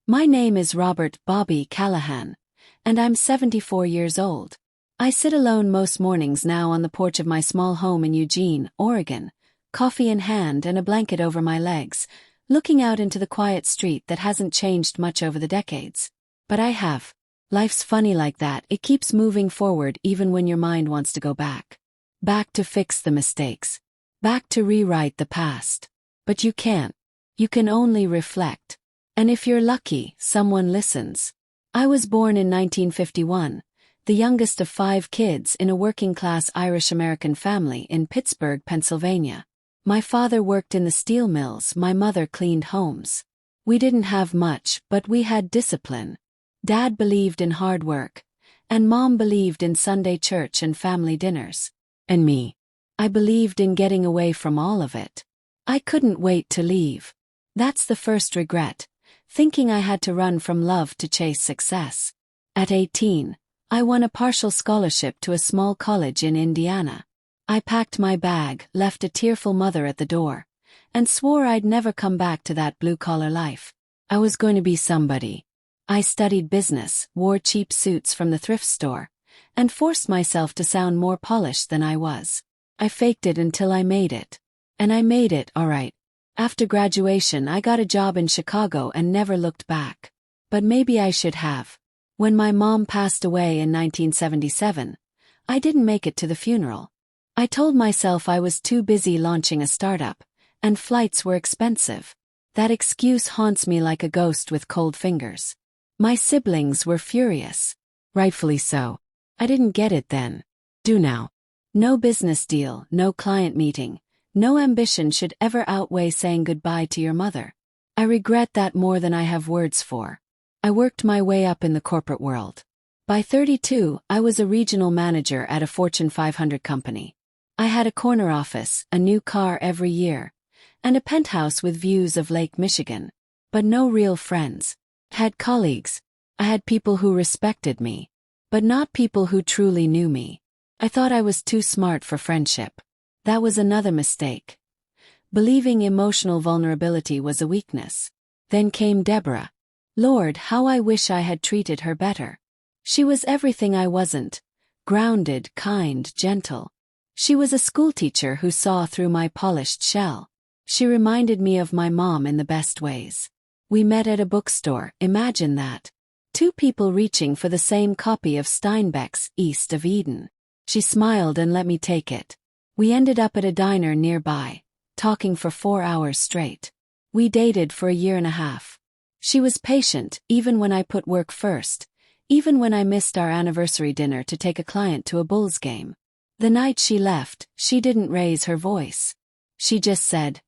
My name is Robert Bobby Callahan, and I'm 74 years old. I sit alone most mornings now on the porch of my small home in Eugene, Oregon, coffee in hand and a blanket over my legs, looking out into the quiet street that hasn't changed much over the decades. But I have. Life's funny like that, it keeps moving forward even when your mind wants to go back. Back to fix the mistakes. Back to rewrite the past. But you can't. You can only reflect. And if you're lucky, someone listens. I was born in 1951, the youngest of 5 kids in a working-class Irish-American family in Pittsburgh, Pennsylvania. My father worked in the steel mills, my mother cleaned homes. We didn't have much, but we had discipline. Dad believed in hard work, and Mom believed in Sunday church and family dinners. And me. I believed in getting away from all of it. I couldn't wait to leave. That's the first regret, thinking I had to run from love to chase success. At 18, I won a partial scholarship to a small college in Indiana. I packed my bag, left a tearful mother at the door, and swore I'd never come back to that blue-collar life. I was going to be somebody. I studied business, wore cheap suits from the thrift store, and forced myself to sound more polished than I was. I faked it until I made it. And I made it, all right. After graduation, I got a job in Chicago and never looked back. But maybe I should have. When my mom passed away in 1977, I didn't make it to the funeral. I told myself I was too busy launching a startup, and flights were expensive. That excuse haunts me like a ghost with cold fingers. My siblings were furious. Rightfully so. I didn't get it then. Do now. No business deal, no client meeting, no ambition should ever outweigh saying goodbye to your mother. I regret that more than I have words for. I worked my way up in the corporate world. By 32, I was a regional manager at a Fortune 500 company. I had a corner office, a new car every year, and a penthouse with views of Lake Michigan. But no real friends. I had colleagues. I had people who respected me, but not people who truly knew me. I thought I was too smart for friendship. That was another mistake. Believing emotional vulnerability was a weakness. Then came Deborah. Lord, how I wish I had treated her better. She was everything I wasn't. Grounded, kind, gentle. She was a schoolteacher who saw through my polished shell. She reminded me of my mom in the best ways. We met at a bookstore, imagine that. 2 people reaching for the same copy of Steinbeck's East of Eden. She smiled and let me take it. We ended up at a diner nearby, talking for 4 hours straight. We dated for a year and a half. She was patient, even when I put work first, even when I missed our anniversary dinner to take a client to a Bulls game. The night she left, she didn't raise her voice. She just said,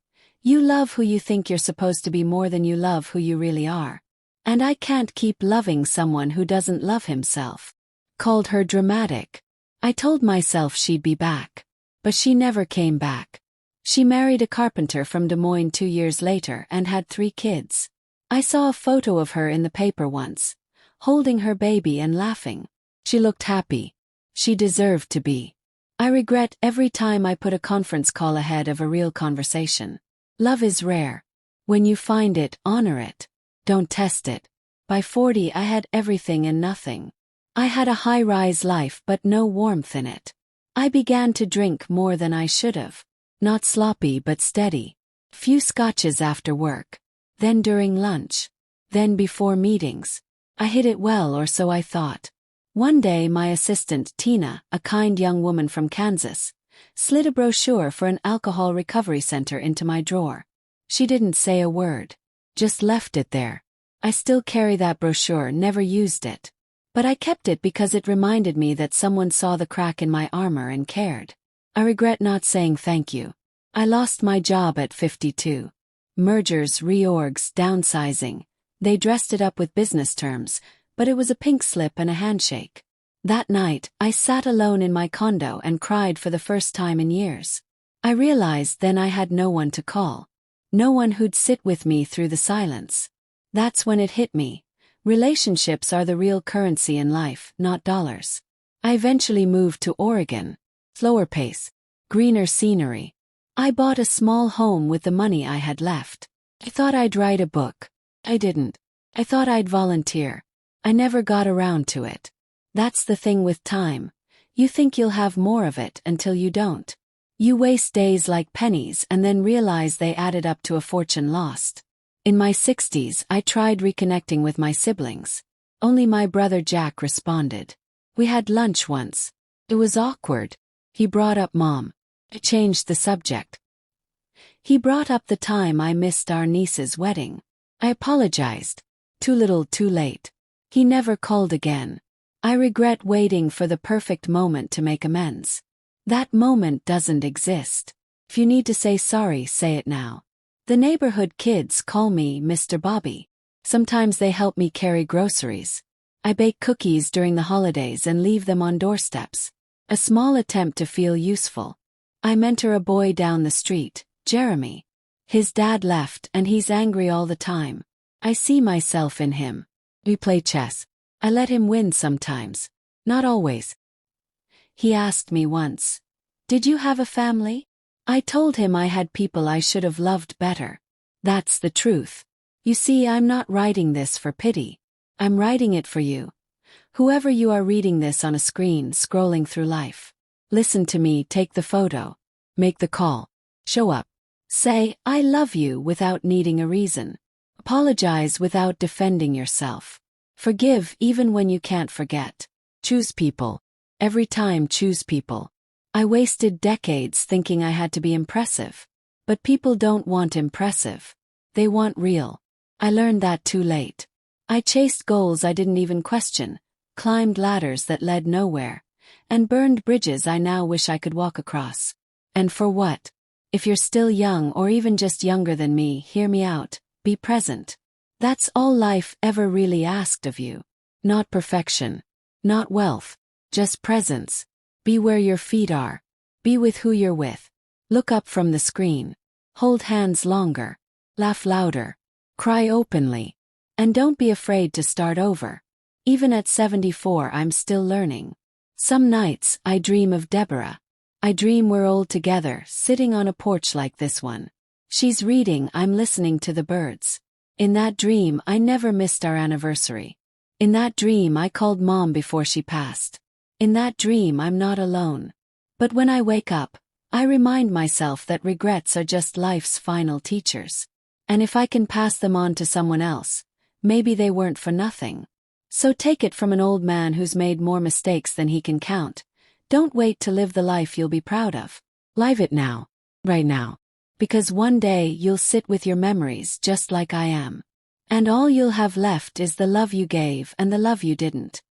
"You love who you think you're supposed to be more than you love who you really are. And I can't keep loving someone who doesn't love himself." Called her dramatic. I told myself she'd be back. But she never came back. She married a carpenter from Des Moines 2 years later and had 3 kids. I saw a photo of her in the paper once, holding her baby and laughing. She looked happy. She deserved to be. I regret every time I put a conference call ahead of a real conversation. Love is rare. When you find it, honor it. Don't test it. By 40, I had everything and nothing. I had a high-rise life but no warmth in it. I began to drink more than I should have. Not sloppy but steady. Few scotches after work. Then during lunch. Then before meetings. I hid it well, or so I thought. One day my assistant, Tina, a kind young woman from Kansas, slid a brochure for an alcohol recovery center into my drawer. She didn't say a word. Just left it there. I still carry that brochure, never used it. But I kept it because it reminded me that someone saw the crack in my armor and cared. I regret not saying thank you. I lost my job at 52. Mergers, reorgs, downsizing. They dressed it up with business terms, but it was a pink slip and a handshake. That night, I sat alone in my condo and cried for the first time in years. I realized then I had no one to call. No one who'd sit with me through the silence. That's when it hit me. Relationships are the real currency in life, not dollars. I eventually moved to Oregon. Slower pace. Greener scenery. I bought a small home with the money I had left. I thought I'd write a book. I didn't. I thought I'd volunteer. I never got around to it. That's the thing with time. You think you'll have more of it until you don't. You waste days like pennies and then realize they added up to a fortune lost. In my 60s, I tried reconnecting with my siblings. Only my brother Jack responded. We had lunch once. It was awkward. He brought up Mom. I changed the subject. He brought up the time I missed our niece's wedding. I apologized. Too little, too late. He never called again. I regret waiting for the perfect moment to make amends. That moment doesn't exist. If you need to say sorry, say it now. The neighborhood kids call me Mr. Bobby. Sometimes they help me carry groceries. I bake cookies during the holidays and leave them on doorsteps. A small attempt to feel useful. I mentor a boy down the street, Jeremy. His dad left and he's angry all the time. I see myself in him. We play chess. I let him win sometimes. Not always. He asked me once, "Did you have a family?" I told him I had people I should have loved better. That's the truth. You see, I'm not writing this for pity. I'm writing it for you. Whoever you are reading this on a screen scrolling through life. Listen to me, take the photo. Make the call. Show up. Say, I love you without needing a reason. Apologize without defending yourself. Forgive even when you can't forget. Choose people. Every time choose people. I wasted decades thinking I had to be impressive. But people don't want impressive. They want real. I learned that too late. I chased goals I didn't even question, climbed ladders that led nowhere, and burned bridges I now wish I could walk across. And for what? If you're still young or even just younger than me, hear me out. Be present. That's all life ever really asked of you. Not perfection. Not wealth. Just presence. Be where your feet are. Be with who you're with. Look up from the screen. Hold hands longer. Laugh louder. Cry openly. And don't be afraid to start over. Even at 74, I'm still learning. Some nights, I dream of Deborah. I dream we're old together, sitting on a porch like this one. She's reading, I'm listening to the birds. In that dream, I never missed our anniversary. In that dream, I called Mom before she passed. In that dream, I'm not alone. But when I wake up, I remind myself that regrets are just life's final teachers. And if I can pass them on to someone else, maybe they weren't for nothing. So take it from an old man who's made more mistakes than he can count. Don't wait to live the life you'll be proud of. Live it now. Right now. Because one day you'll sit with your memories just like I am. And all you'll have left is the love you gave and the love you didn't.